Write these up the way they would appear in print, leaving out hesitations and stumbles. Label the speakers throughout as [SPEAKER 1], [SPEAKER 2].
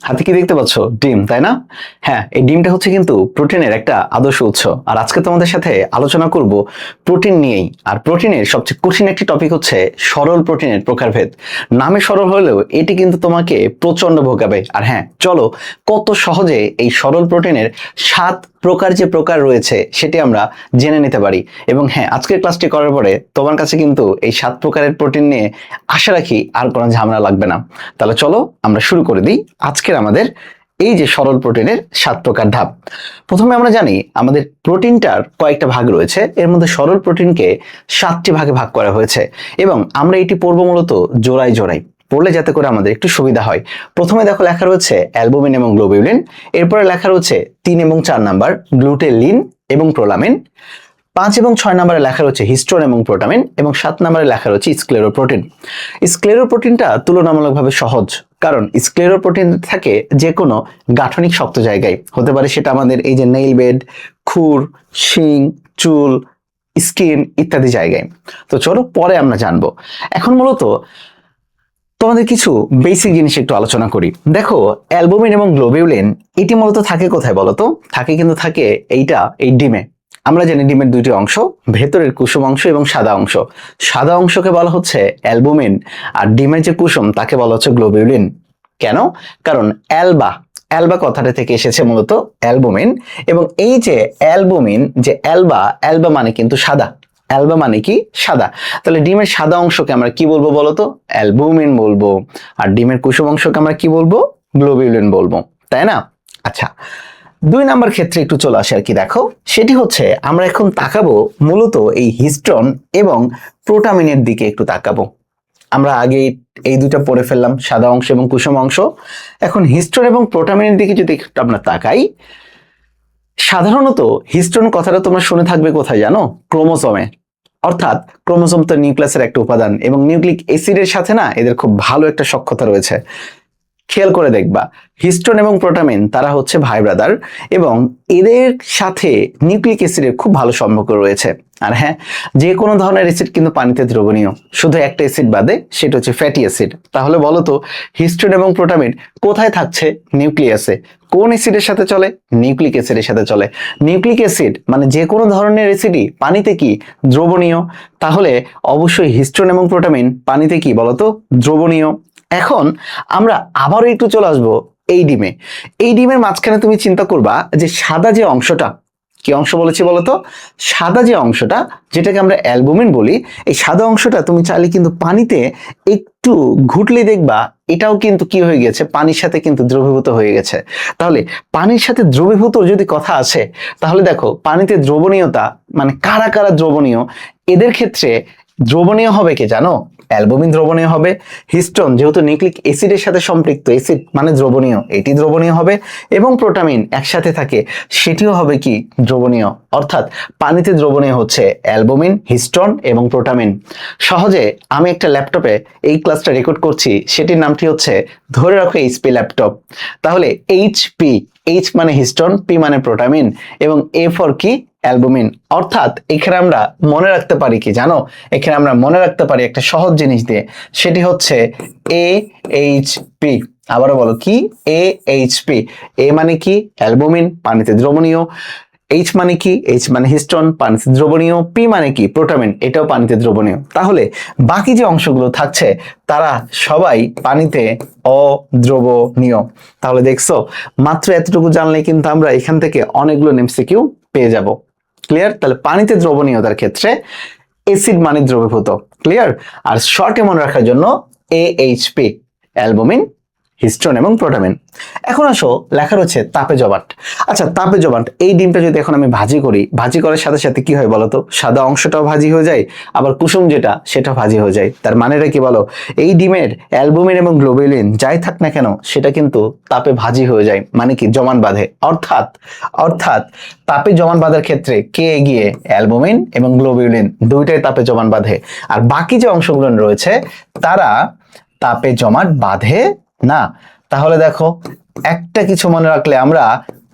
[SPEAKER 1] হাতে কি দেখতে পাচ্ছ? ডিম, তাই না? হ্যাঁ, এই ডিমটা হচ্ছে কিন্তু প্রোটিনের একটা আদর্শ উৎস। আর আজকে তোমাদের সাথে আলোচনা করব প্রোটিন নিয়েই। আর প্রোটিনের সবচেয়ে কঠিন একটি টপিক হচ্ছে সরল প্রোটিনের প্রকারভেদ। নামে সরল হলেও এটি কিন্তু তোমাকে প্রচন্ড ভোগাবে। আর হ্যাঁ, চলো কত সহজে এই সরল প্রোটিনের 7 প্রকার যে প্রকার রয়েছে সেটি আমরা জেনে নিতে পারি। এবং হ্যাঁ, আজকের ক্লাসটি করার পরে তোমার কাছে কিন্তু এই 7 প্রকারের প্রোটিন নিয়ে আশা রাখি আর কোনো ঝামেলা লাগবে না। তাহলে চলো আমরা শুরু করে দিই আজকের আমাদের এই যে সরল প্রোটিনের 7 প্রকার ধাপ। প্রথমে আমরা জানি আমাদের প্রোটিনটার কয়েকটা ভাগ রয়েছে, এর মধ্যে সরল প্রোটিনকে 7টি ভাগে ভাগ করা হয়েছে এবং আমরা এটি পড়বো মূলত জোড়ায় জোড়ায়, পড়লে যাতে করে আমাদের একটু সুবিধা হয়। প্রথমে দেখো লেখা রয়েছে অ্যালবুমিন এবং গ্লোবিউলিন, এরপরে লেখা রয়েছে 3 এবং 4 নাম্বার গ্লুটেলিন এবং প্রোলামিন, 5 এবং 6 নম্বরে লেখা রয়েছে হিস্টোন এবং প্রোটামিন এবং 7 নম্বরে লেখা রয়েছে স্ক্লেরোপ্রোটিন। স্ক্লেরোপ্রোটিনটা তুলনামূলকভাবে সহজ, কারণ স্ক্লেরোপ্রোটিন থাকে যে কোনো গাঠনিক শক্ত জায়গায়, হতে পারে সেটা আমাদের এই যে নেইল বেড, খুর, শিং, চুল, স্কিন ইত্যাদি জায়গায়। তো চলো পরে আমরা জানবো। এখন মূলত তোমাদের কিছু বেসিক জিনিস একটু আলোচনা করি। দেখো, অ্যালবুমিন এবং গ্লোবিউলিন এটি মূলত থাকে কোথায় বলতো? থাকে এই ডিমে। আমরা জানি ডিমের দুইটি অংশ, ভেতরের কুসুম অংশ এবং সাদা অংশ। সাদা অংশকে বলা হচ্ছে অ্যালবুমিন, আর ডিমের যে কুসুম তাকে বলা হচ্ছে গ্লোবিউলিন। কেন? কারণ অ্যালবা কথাটা থেকে এসেছে মূলত অ্যালবুমিন, এবং এই যে অ্যালবুমিন, যে অ্যালবা মানে কিন্তু সাদা। অ্যালবা মানে কি? সাদা। তাহলে ডিমের সাদা অংশকে আমরা কি বলবো বলতো? অ্যালবুমিন বলবো। আর ডিমের কুসুম অংশকে আমরা কি বলবো? গ্লোবিউলিন বলবো, তাই না? আচ্ছা, 2 নাম্বার ক্ষেত্রে একটু চলে আসে আর কি। দেখো, সেটি হচ্ছে আমরা এখন তাকাবো মূলত এই হিস্টোন এবং প্রোটামিনের দিকে একটু তাকাবো। আমরা আগে এই দুটা পড়ে ফেললাম, সাদা অংশ এবং কুসুম অংশ। এখন হিস্টোন এবং প্রোটামিনের দিকে যদি আমরা তাকাই, সাধারণত হিস্টোন কথাটা তোমরা শুনে থাকবে কোথায় জানো? ক্রোমোসোমে। অর্থাৎ ক্রোমোসোম তো নিউক্লিয়াসের একটা উপাদান এবং নিউক্লিক অ্যাসিডের সাথে না এদের খুব ভালো একটা সখ্যতা রয়েছে। খেয়াল করে দেখবা, হিস্টোন এবং প্রোটামিন তারা হচ্ছে ভাই ব্রাদার, এবং এদের সাথে নিউক্লিক অ্যাসিডের খুব ভালো সম্পর্ক রয়েছে। আর হ্যাঁ, যে কোনো ধরনের অ্যাসিড কিন্তু পানিতে দ্রবণীয়, শুধু একটা অ্যাসিড বাদে, সেটা হচ্ছে ফ্যাটি অ্যাসিড। তাহলে বলো তো, হিস্টোন এবং প্রোটামিন কোথায় থাকছে? নিউক্লিয়াসে। কোন অ্যাসিডের সাথে চলে? নিউক্লিক অ্যাসিডের সাথে চলে। নিউক্লিক অ্যাসিড মানে যে কোনো ধরনের অ্যাসিডই পানিতে কি? দ্রবণীয়। তাহলে অবশ্যই হিস্টোন এবং প্রোটামিন পানিতে কি বলতো? দ্রবণীয়। এখন আমরা আবারও একটু চলে আসবো এই ডিমে। এই ডিমের মাঝখানে তুমি চিন্তা করবা যে সাদা যে অংশটা, কি অংশ বলেছি বলতো? সাদা যে অংশটা, যেটাকে আমরা অ্যালবুমিন বলি, এই সাদা অংশটা তুমি চাইলে কিন্তু পানিতে একটু ঘুটলে দেখবা এটাও কিন্তু কি হয়ে গেছে? পানির সাথে কিন্তু দ্রবীভূত হয়ে গেছে। তাহলে পানির সাথে দ্রবীভূত যদি কথা আছে, তাহলে দেখো পানিতে দ্রবণীয়তা মানে কারা কারা দ্রবণীয়? এদের ক্ষেত্রে দ্রবণীয় হবে কে জানো? অ্যালবুমিন দ্রবণীয় হবে। হিস্টোন যেহেতু নিউক্লিক অ্যাসিডের সাথে সম্পৃক্ত, অ্যাসিড মানে দ্রবণীয়, এটি দ্রবণীয় হবে। এবং প্রোটামিন একসাথে থাকে, সেটিও হবে কি? দ্রবণীয়। অর্থাৎ পানিতে দ্রবণীয় হচ্ছে অ্যালবুমিন, হিস্টোন এবং প্রোটামিন। সহজে আমি একটা ল্যাপটপে এই ক্লাসটা রেকর্ড করছি, সেটির নামটি হচ্ছে, ধরে রাখো, এইচপি ল্যাপটপ। তাহলে এইচপি, এইচ মানে হিস্টোন, পি মানে প্রোটামিন এবং এ ফর কি? অ্যালবুমিন। অর্থাৎ এখানে আমরা মনে রাখতে পারি কি জানো? এখানে আমরা মনে রাখতে পারি একটা সহজ জিনিস দিয়ে, সেটি হচ্ছে AHP। আবারও বলো কি? AHP। এ মানে কি? অ্যালবুমিন, পানিতে দ্রবণীয়। এইচ মানে কি? এইচ মানে হিস্টোন, পানিতে দ্রবণীয়। পি মানে কি? প্রোটামিন, এটাও পানিতে দ্রবণীয়। তাহলে বাকি যে অংশগুলো থাকছে তারা সবাই পানিতে অদ্রবণীয়। তাহলে দেখছো, মাত্র এতটুকু জানলে কিন্তু আমরা এখান থেকে অনেকগুলো এমসিকিউ পেয়ে যাব। ক্লিয়ার? তাহলে পানিতে দ্রবণীয়তার ক্ষেত্রে অ্যাসিড মানে দ্রবীভূত। ক্লিয়ার? আর শর্টে মনে রাখার জন্য AHP, অ্যালবুমিন, হিস্টোন এবং প্রোটামিন। এখন আসো, লেখা রয়েছে তাপে জমাট। আচ্ছা, তাপে জমাট, এই ডিমটা যদি এখন আমি ভাজি করি, ভাজি করার সাথে সাথে কি হয় বলতো? সাদা অংশটাও ভাজি হয়ে যায়, আবার কুসুম যেটা সেটা ভাজি হয়ে যায়। তার মানেটা কি বলো? এই ডিমের অ্যালবুমিন এবং গ্লোবিউলিন যাই থাক না কেন, সেটা কিন্তু তাপে ভাজি হয়ে যায়, মানে কি? জমান বাঁধে। অর্থাৎ তাপে জমান বাঁধার ক্ষেত্রে কে এগিয়ে? অ্যালবুমিন এবং গ্লোবিউলিন দুইটাই তাপে জমান বাঁধে। আর বাকি যে অংশগুলো রয়েছে তারা তাপে জমাট বাঁধে না। তাহলে দেখো, একটা কিছু মনে রাখলে আমরা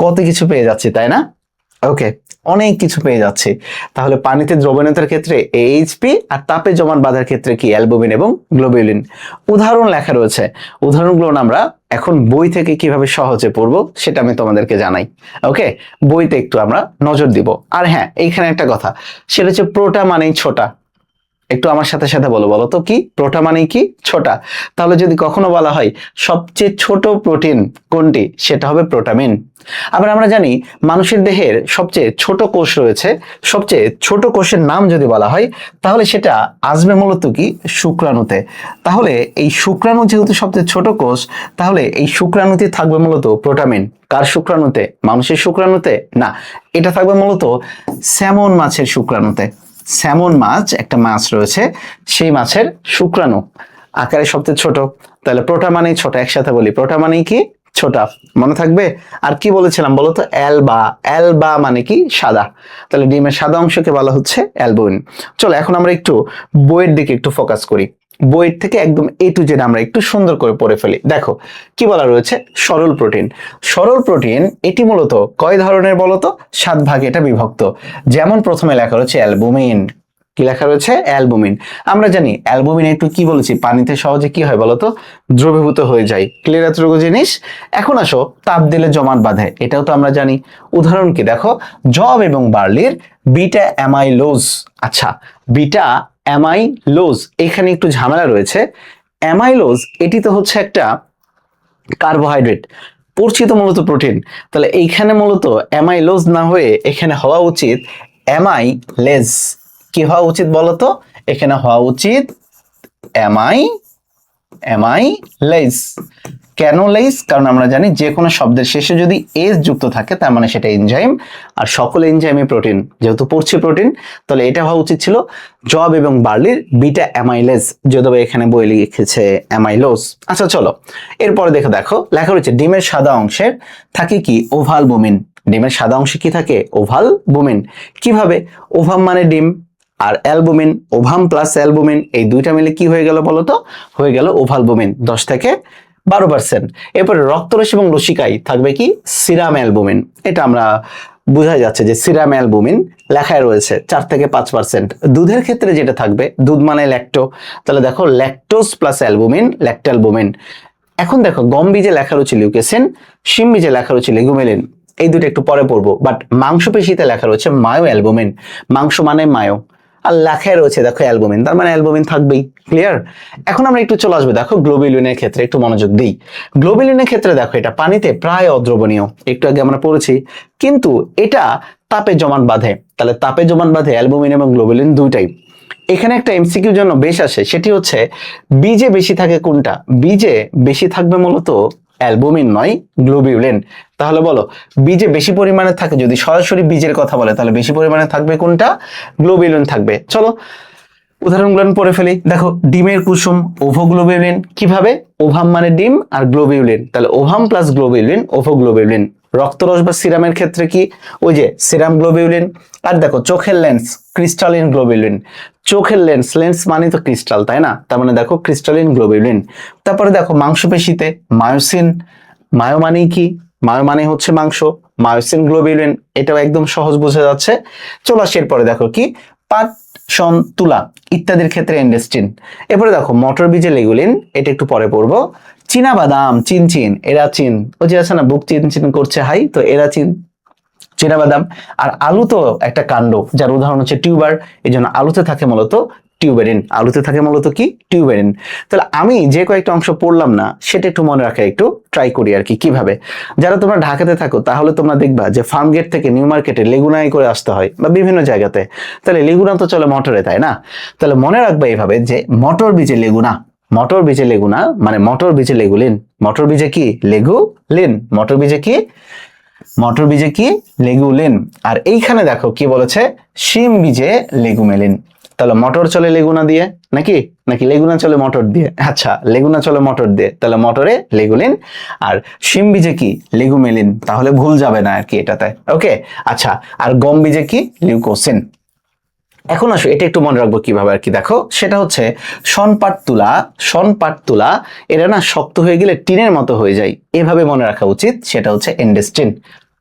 [SPEAKER 1] কত কিছু পেয়ে যাচ্ছি, তাই না? ওকে, অনেক কিছু পেয়ে যাচ্ছি। তাহলে পানিতে দ্রবণীয়তার ক্ষেত্রে এইচপি আর তাপে জমাট বাঁধার ক্ষেত্রে কি অ্যালবুমিন এবং গ্লোবিউলিন। উদাহরণ লেখা রয়েছে, উদাহরণগুলো আমরা এখন বই থেকে কিভাবে সহজে পড়বো সেটা আমি তোমাদেরকে জানাই। ওকে, বইতে একটু আমরা নজর দিব। আর হ্যাঁ, এইখানে একটা কথা, সেটা হচ্ছে প্রোটা মানেই ছোটা। একটু আমার সাথে সাথে বলো, বলো তো কি প্রোটা মানে কি? ছোটা। তাহলে যদি কখনো বলা হয় সবচেয়ে ছোট প্রোটিন কোনটি, সেটা হবে প্রোটামিন। আবার আমরা জানি মানুষের দেহের সবচেয়ে ছোট কোষ রয়েছে, সবচেয়ে ছোট কোষের নাম যদি বলা হয় তাহলে সেটা আসবে মূলত কি শুক্রাণুতে। তাহলে এই শুক্রাণু যেহেতু সবচেয়ে ছোট কোষ, তাহলে এই শুক্রাণুতে থাকবে মূলত প্রোটামিন। কার শুক্রাণুতে? মানুষের শুক্রাণুতে না, এটা থাকবে মূলত স্যামন মাছের শুক্রাণুতে। স্যামন মাছ একটা মাছ রয়েছে, সেই মাছের শুক্রাণু আকারে সবচেয়ে ছোট। তাহলে প্রোটা মানেই ছোট, একসাথে বলি প্রোটা মানেই কি ছোটা, মনে থাকবে। আর কি বলেছিলাম বলতো? অ্যালবা। অ্যালবা মানে কি সাদা। তাহলে ডিমের সাদা অংশকে বলা হচ্ছে অ্যালবুমিন। চলো এখন আমরা একটু বইয়ের দিকে একটু ফোকাস করি। বইয়ের থেকে একদম এ টু জেড আমরা একটু সুন্দর করে পড়ে ফেলি। দেখো কি বলা রয়েছে, সরল প্রোটিন। সরল প্রোটিন এটি মূলত কয় ধরনের বলতো? 7 ভাগে এটা বিভক্ত। যেমন প্রথমে লেখা রয়েছে অ্যালবুমিন। কি লেখা রয়েছে? অ্যালবুমিন। আমরা জানি অ্যালবুমিন একটু কি বলেছি, পানিতে সহজে কি হয় বলতো? দ্রবীভূত হয়ে যায়। ক্লিয়ার এতটুকু জিনিস? এখন আসো তাপ দিলে জমাট বাঁধে, এটাও তো আমরা জানি। উদাহরণ কি দেখো, যব এবং বার্লির বিটা অ্যামাইলোজ। আচ্ছা, বিটা অ্যামাইলোজ, এখানে একটু ঝামেলা রয়েছে। অ্যামাইলোজ এটি তো হচ্ছে একটা কার্বোহাইড্রেট, পড়ছি তো মূলত প্রোটিন। তাহলে এইখানে মূলত অ্যামাইলোজ না হয়ে এখানে হওয়া উচিত অ্যামাইলেজ। কি হওয়া উচিত বলতো? এখানে হওয়া উচিত অ্যামাইলেজ। কেন লেইস? কারণ আমরা জানি যে কোনো শব্দের শেষে যদি এস যুক্ত থাকে তার মানে সেটা এনজাইম, আর সকল এনজাইমই প্রোটিন। যেহেতু পড়ছি প্রোটিন, তাহলে এটা হওয়া উচিত ছিল জব এবং বার্লির বিটা অ্যামাইলেজ, যদিও এখানে বই লিখেছে অ্যামাইলোজ। আচ্ছা চলো এরপরে দেখো লেখা রয়েছে ডিমের সাদা অংশের থাকে কি ওভাল বুমিন। ডিমের সাদা অংশে কি থাকে? ওভাল বুমিন। কিভাবে? ওভাম মানে ডিম, আর অ্যালবুমিন, ওভাম প্লাস অ্যালবুমিন, এই দুইটা মিলে কি হয়ে গেল বলতো? হয়ে গেল ওভালবুমিন। 10 থেকে 12%। এরপরে রক্তরস এবং লসিকায় থাকবে কি? Serum albumin. এটা আমরা বোঝা যাচ্ছে যে সিরাম অ্যালবুমিন লেখায় রয়েছে 4 থেকে 5%। দুধের ক্ষেত্রে যেটা থাকবে, দুধ মানে ল্যাক্টো, তাহলে দেখো ল্যাকটোজ প্লাস অ্যালবুমিন, ল্যাকটালবুমিন। এখন দেখো গম বীজে লেখা রয়েছে লিউকেসিন, শিম বীজে লেখা রয়েছে লিগুমেলিন। এই দুটো একটু পরে পড়বো। বাট মাংসপেশিতে লেখা রয়েছে মায়ো অ্যালবুমিন। মাংস মানে মায়ো, আর লেখায় রয়েছে দেখো অ্যালবুমিন, তার মানে অ্যালবুমিন থাকবেই। ক্লিয়ার? এখন আমরা একটু চলে আসবো দেখো গ্লোবিউলিনের ক্ষেত্রে, একটু মনোযোগ দিই। গ্লোবিউলিনের ক্ষেত্রে দেখো এটা পানিতে প্রায় অদ্রবণীয়, একটু আগে আমরা পড়েছি, কিন্তু এটা তাপে জমাট বাঁধে। তাহলে তাপে জমাট বাঁধে অ্যালবুমিন এবং গ্লোবিউলিন দুইটাই। এখানে একটা এমসিকিউ জন্য বেশ আসে, সেটি হচ্ছে বীজে বেশি থাকে কোনটা? বীজে বেশি থাকবে মূলত অ্যালবুমিন নয় গ্লোবিউলিন। তাহলে বলো বীজে বেশি পরিমাণে থাকে, যদি সরাসরি বীজের কথা বলে তাহলে বেশি পরিমাণে থাকবে কোনটা? গ্লোবিউলিন থাকবে। চলো উদাহরণগুলো পড়ে ফেলি। দেখো ডিমের কুসুম ওভোগ্লোবিউলিন। কিভাবে? ওভাম মানে ডিম আর গ্লোবিউলিন, তাহলে ওভাম প্লাস গ্লোবিউলিন ওভোগ্লোবিউলিন। রক্তরস বা সিরামের ক্ষেত্রে কি? ওই যে সিরাম গ্লোবিউলিন। আর দেখো চোখের লেন্স ক্রিস্টালিন গ্লোবিউলিন। চোখের লেন্স, লেন্স মানে তো ক্রিস্টাল, তাই না? তার মানে দেখো ক্রিস্টালিন গ্লোবিউলিন। তারপরে দেখো মাংসপেশিতে মায়োসিন। মায়ো মানে কি? মায়ো মানে হচ্ছে মাংস, মায়োসিন গ্লোবিউলিন, এটাও একদম সহজ বোঝা যাচ্ছে। চলো আসি এরপরে দেখো কি পাট, শন, তুলা ইত্যাদির ক্ষেত্রে এন্ডেস্টিন। এরপরে দেখো মটর বীজে লেগুলিন, এটা একটু পরে পড়বো। চীনা বাদাম চিনচিন, এরাচিন, ওই যে আছে না বুক চিনচিন করছে হাই, তো এরাচিন চীনা বাদাম। আর আলু তো একটা কাণ্ড, যার উদাহরণ হচ্ছে টিউবার, এই জন্য আলুতে থাকে মূলত টিউবেরিন। আলুতে থাকে মূলত কি? টিউবেরিন। তাহলে আমি যে কয়েকটা অংশ পড়লাম না সেটা একটু মনে রাখা একটু ট্রাই করি আর কি। কিভাবে? যারা তোমরা ঢাকাতে থাকো তাহলে তোমরা দেখবা যে ফার্ম গেট থেকে নিউ মার্কেটে লেগুনায় করে আসতে হয় বা বিভিন্ন জায়গাতে, তাহলে লেগুনা তো চলে মটরে, তাই না? তাহলে মনে রাখবা এইভাবে যে মটর বীজে লেগুনা, মটর বীজে লেগুনা মানে মটর বীজে লেগুলিন। মটর বীজে কি? লেগুলিন। মটর বীজে কি? মটর বীজে কি? লেগুলিন। আর এইখানে দেখো কি বলেছে? শিম বীজে লেগুমেলিন। তাহলে মটর চলে লেগুনা দিয়ে নাকি, নাকি লেগুনা চলে মটর দিয়ে? আচ্ছা লেগুনা চলে মটর দিয়ে, তাহলে মটরে লেগুলিন, আর শিম বীজে কি? লেগুমেলিন। তাহলে ভুল যাবে না আর কি এটাতে। ওকে আচ্ছা, আর গম বীজে কি? লিউকোসিন। এখন আসো এটা একটু মনে রাখবো কিভাবে আর কি। দেখো সেটা হচ্ছে শনপাট তুলা, শনপাট তুলা এরা না শক্ত হয়ে গেলে টিনের মতো হয়ে যায়, এভাবে মনে রাখা উচিত। সেটা হচ্ছে এন্ডেস্টিন।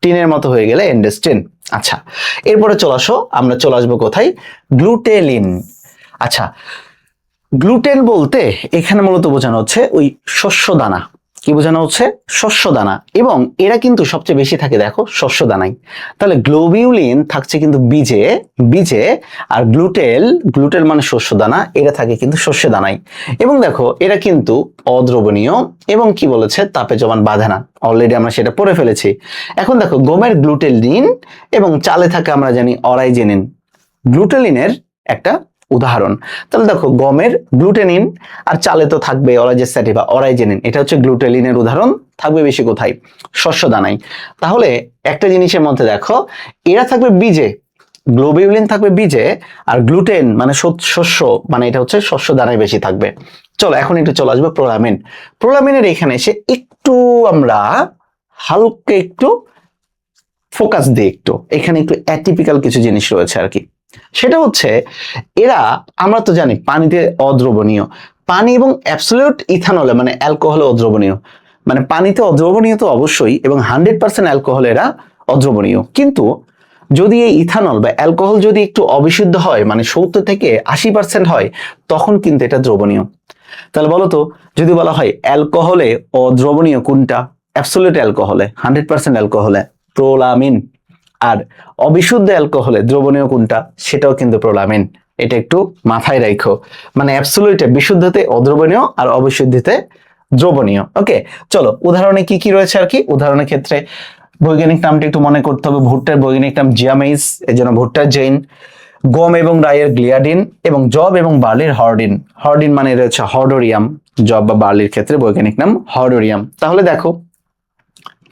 [SPEAKER 1] টিনের মতো হয়ে গেলে এন্ডেস্টিন। আচ্ছা, এরপরে চলে আসো, আমরা চলে আসবো কোথায়, গ্লুটেলিন। আচ্ছা, গ্লুটেন বলতে এখানে মূলত বোঝানো হচ্ছে ওই শস্য দানা। কি বোঝানো হচ্ছে? শস্য দানা। এবং এরা কিন্তু সবচেয়ে বেশি থাকে দেখো শস্য দানায়। তাহলে গ্লোবিউলিন থাকছে কিন্তু বীজে, বীজে, আর গ্লুটেল মানে শস্য দানা, এরা থাকে কিন্তু শস্য দানায়। এবং দেখো এরা কিন্তু অদ্রবণীয় এবং কি বলেছে, তাপে জমাট বাঁধে না। অলরেডি আমরা সেটা পড়ে ফেলেছি। এখন দেখো গমের গ্লুটেলিন এবং চালে থাকে আমরা জানি অরাইজেনিন, গ্লুটেলিনের একটা উদাহরণ। তাহলে দেখো গমের গ্লুটেনিন আর চালে তো থাকবে অরাইজেস স্যাটিভা, অরাইজেনিন, এটা হচ্ছে গ্লুটেলিনের উদাহরণ। থাকবে বেশি কোথায়? শস্য দানায়। তাহলে একটা জিনিসের মধ্যে দেখো এরা থাকবে বীজে, গ্লোবিউলিন থাকবে বীজে, আর গ্লুটেন মানে শস্য, মানে এটা হচ্ছে শস্য দানায় বেশি থাকবে। চলো এখন একটু চলে আসবে প্রোলামিন। প্রোলামিনের এখানে এসে একটু আমরা হালকা একটু ফোকাস দিই, একটু এখানে একটু অ্যাটিপিক্যাল কিছু জিনিস রয়েছে আর কি। সেটা হচ্ছে এরা, আমরা তো জানি পানিতে অদ্রবণীয়, পানি এবং অ্যাবসলিউট ইথানলে মানে অ্যালকোহলে অদ্রবণীয়। মানে পানিতে অদ্রবণীয় তো অবশ্যই, এবং 100% অ্যালকোহল এরা অদ্রবণীয়। কিন্তু যদি এই ইথানল বা অ্যালকোহল যদি একটু অবিশুদ্ধ হয়, মানে 70 থেকে 80% হয়, তখন কিন্তু এটা দ্রবণীয়। তাহলে বলো তো, যদি বলা হয় অ্যালকোহলে অদ্রবণীয় কোনটা, অ্যাবসলিউট অ্যালকোহলে 100% অ্যালকোহলে প্রোলামিন, আর অবিশুদ্ধ অ্যালকোহলে দ্রবণীয় কোনটা, সেটাও কিন্তু প্রোলামিন। এটা একটু মাথায় রাখো। মানে অ্যাবসলিউটে বিশুদ্ধতে অদ্রবণীয় আর অবিশুদ্ধতে দ্রবণীয়। ওকে, চলো উদাহরণে কি কি রয়েছে আর কি। উদাহরণের ক্ষেত্রে বৈজ্ঞানিক নামটা একটু মনে করতে হবে। ভুট্টার বৈজ্ঞানিক নাম জিয়ামেইজ, এর জন্য ভুট্টার জেইন। গম এবং রাইয়ের গ্লিয়াডিন, এবং জব এবং বার্লির হর্ডিন। হর্ডিন মানে রয়েছে হর্ডোরিয়াম, জব বা বার্লির ক্ষেত্রে বৈজ্ঞানিক নাম হর্ডোরিয়াম। তাহলে দেখো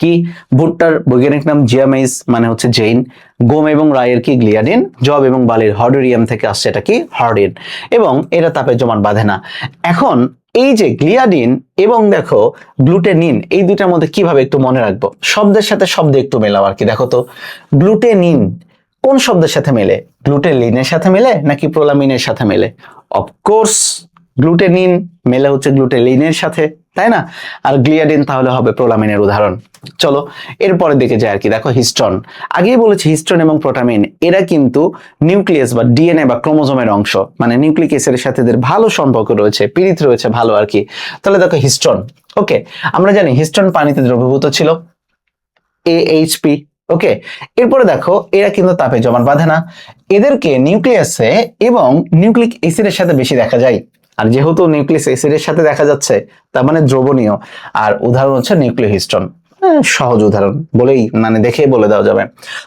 [SPEAKER 1] কি, ভুট্টার বৈজ্ঞানিক নাম জিয়ামেইজ মানে হচ্ছে জেইন, গম এবং রাইয়ের কি গ্লিয়াডিন, জব এবং বার্লির হর্ডোরিয়াম থেকে আসছে এটা কি হর্ডিন, এবং এরা তাপে জমাট বাঁধে না। এখন এই যে গ্লিয়াডিন এবং দেখো গ্লুটেনিন, এই দুইটার মধ্যে কিভাবে একটু মনে রাখবো, শব্দের সাথে শব্দ একটু মেলাও আর কি। দেখো তো গ্লুটেনিন কোন শব্দের সাথে মেলে, গ্লুটেলিনের সাথে মেলে নাকি প্রোলামিনের সাথে মেলে? অফকোর্স গ্লুটেনিন মেলে হচ্ছে গ্লুটেলিনের সাথে, তাই না? আর গ্লিয়াডিন তাহলে হবে প্রোলামিনের উদাহরণ। চলো এরপরের দিকে যাই আর কি। দেখো হিস্টোন, আগেই বলেছি হিস্টোন এবং প্রোটামিন এরা কিন্তু নিউক্লিয়াস বা ডিএনএ বা ক্রোমোজোমের অংশ, মানে নিউক্লিক অ্যাসিডের সাথে এদের ভালো সম্পর্ক রয়েছে, পীড়িত রয়েছে ভালো আর কি। তাহলে দেখো হিস্টোন, ওকে, আমরা জানি হিস্টোন পানিতে দ্রবীভূত ছিল, AHP। ওকে, এরপরে দেখো এরা কিন্তু তাপে জমাট বাঁধে না, এদেরকে নিউক্লিয়াসে এবং নিউক্লিক অ্যাসিডের সাথে বেশি দেখা যায়। আর যেহেতু নিউক্লিক অ্যাসিডের সাথে দেখা যাচ্ছে, তার মানে দ্রবণীয়। আর উদাহরণ হচ্ছে নিউক্লিওহিস্টোন, সহজ উদাহরণ বলেই মানে দেখেই বলে দেওয়া যাবে।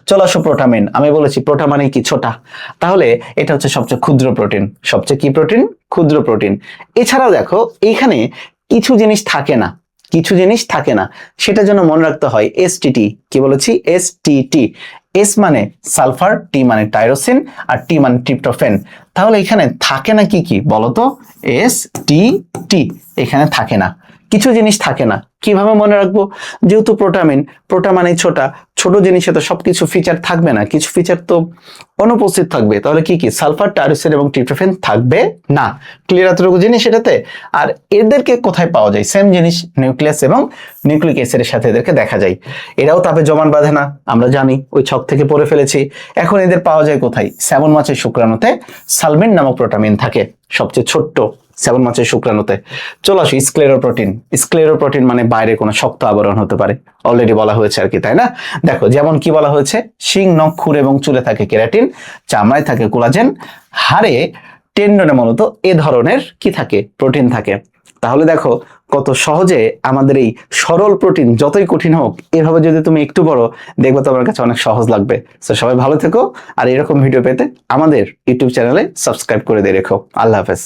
[SPEAKER 1] চলো আসো প্রোটামিন। আমি বলেছি প্রোটা মানে কি, ছোটা, তাহলে এটা হচ্ছে সবচেয়ে ক্ষুদ্র প্রোটিন। সবচেয়ে কি প্রোটিন? ক্ষুদ্র প্রোটিন। এছাড়াও দেখো এইখানে কিছু জিনিস থাকে না, কিছু জিনিস থাকে না, সেটার জন্য মনে রাখতে হয় এসটিটি। কি বলেছি? এসটিটি। এস মানে সালফার, টি মানে টাইরোসিন, আর টি মানে ট্রিপ্টোফেন। তাহলে এখানে থাকে না কি কি বলতো? এস টি টি এখানে থাকে না, কিছু জিনিস থাকে না। কিভাবে মনে রাখবো? যেহেতু প্রোটামিন, প্রোটা মানে ছোটা, ছোট জিনিসে তো সবকিছু ফিচার থাকবে না, কিছু ফিচার তো অনুপস্থিত থাকবে। তাহলে কি কি? সালফার, টাইরোসিন এবং ট্রিপ্টোফেন থাকবে না। ক্লিয়ার এতটুকু জিনিস এটাতে? আর এদেরকে কোথায় পাওয়া যায়? সেম জিনিস, নিউক্লিয়াস এবং নিউক্লিক অ্যাসিডের সাথে এদেরকে দেখা যায়। এরাও তাপে জমাট বাঁধে না, আমরা জানি, ওই ছক থেকে পড়ে ফেলেছি। এখন এদের পাওয়া যায় কোথায়? স্যামন মাছের শুক্রাণুতে সালমিন নামক প্রোটামিন থাকে, সবচেয়ে ছোট্ট স্যামন মাছের শুক্রাণুতে। চলো আসি স্ক্লেরোপ্রোটিন। স্ক্লেরোপ্রোটিন মানে বাইরে কোনো শক্ত আবরণ হতে পারে, অলরেডি বলা হয়েছে আর কি, তাই না? দেখো যেমন কি বলা হয়েছে, শিং, নখ, খুর এবং চুলে থাকে কেরাটিন, চামড়ায় থাকে কোলাজেন, হাড়ে, টেন্ডনে মূলত এ ধরনের কি থাকে? প্রোটিন থাকে। তাহলে দেখো কত সহজে আমাদের এই সরল প্রোটিন, যতই কঠিন হোক, এভাবে যদি তুমি একটু পড়ো, দেখবে তোমার কাছে অনেক সহজ লাগবে। তো সবাই ভালো থেকো, আর এরকম ভিডিও পেতে আমাদের ইউটিউব চ্যানেলে সাবস্ক্রাইব করে দিয়ে রেখো। আল্লাহ হাফেজ।